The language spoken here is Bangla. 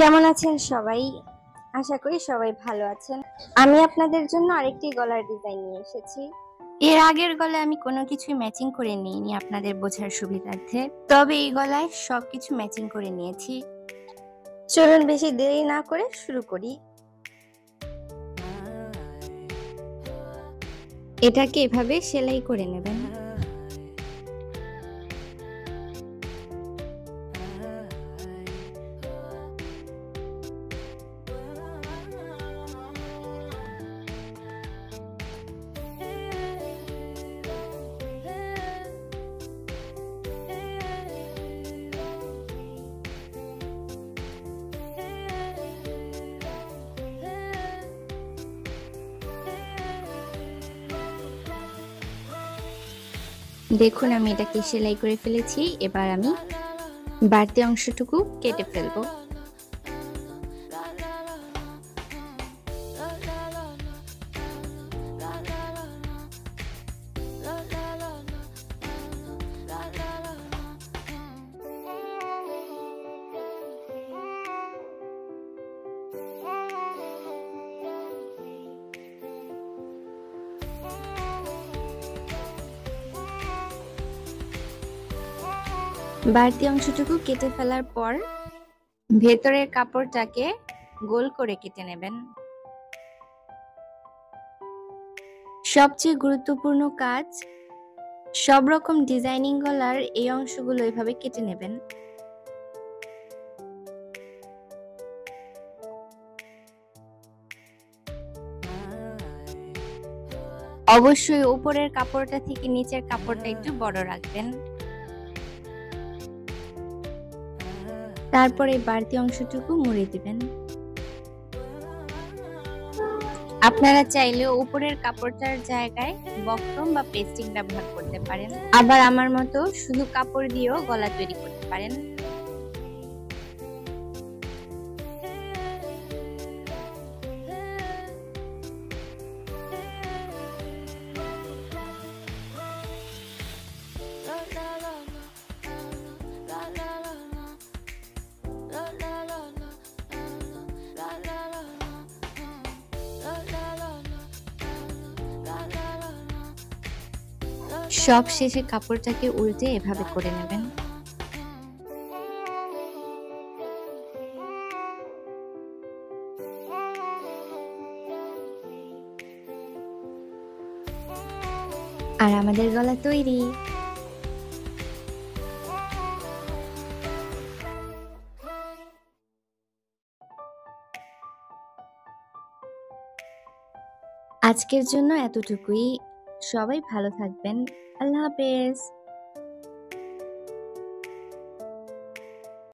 কেমন আছেন সবাই? আশা করি সবাই ভালো আছেন। আমি আপনাদের জন্য আরেকটি গলার ডিজাইন নিয়ে এসেছি। এর আগের গলায় আমি কোনো কিছুই ম্যাচিং করে নিইনি আপনাদের বোঝার সুবিধার্থে, তবে এই গলায় সবকিছু ম্যাচিং করে নিয়েছি। চলুন বেশি দেরি না করে শুরু করি। এটাকে এভাবে সেলাই করে নেবেন। দেখুন আমি এটাকে সেলাই করে ফেলেছি। এবার আমি বাড়তি অংশটুকু কেটে ফেলবো। বাড়তি অংশটুকু কেটে ফেলার পর ভেতরের কাপড়টাকে গোল করে কেটে নেবেন। সবচেয়ে গুরুত্বপূর্ণ কাজ, সব রকম ডিজাইনিং গলার এই অংশগুলো এভাবে কেটে নেবেন। অবশ্যই উপরের কাপড়টা থেকে নিচের কাপড়টা একটু বড় রাখবেন। তারপরে বাড়তি অংশটুকু মুড়ে দিবেন। আপনারা চাইলে উপরের কাপড়টার জায়গায় বক্রম বা পেস্টিং ব্যবহার করতে পারেন, আবার আমার মতো শুধু কাপড় দিয়েও গলা তৈরি করতে পারেন। সব শেষে কাপড়টাকে উল্টে এভাবে করে নেবেন। আর আমাদের গলা তৈরি। আজকের জন্য এতটুকুই। সবাই ভালো থাকবেন। আল্লাহ হাফেজ।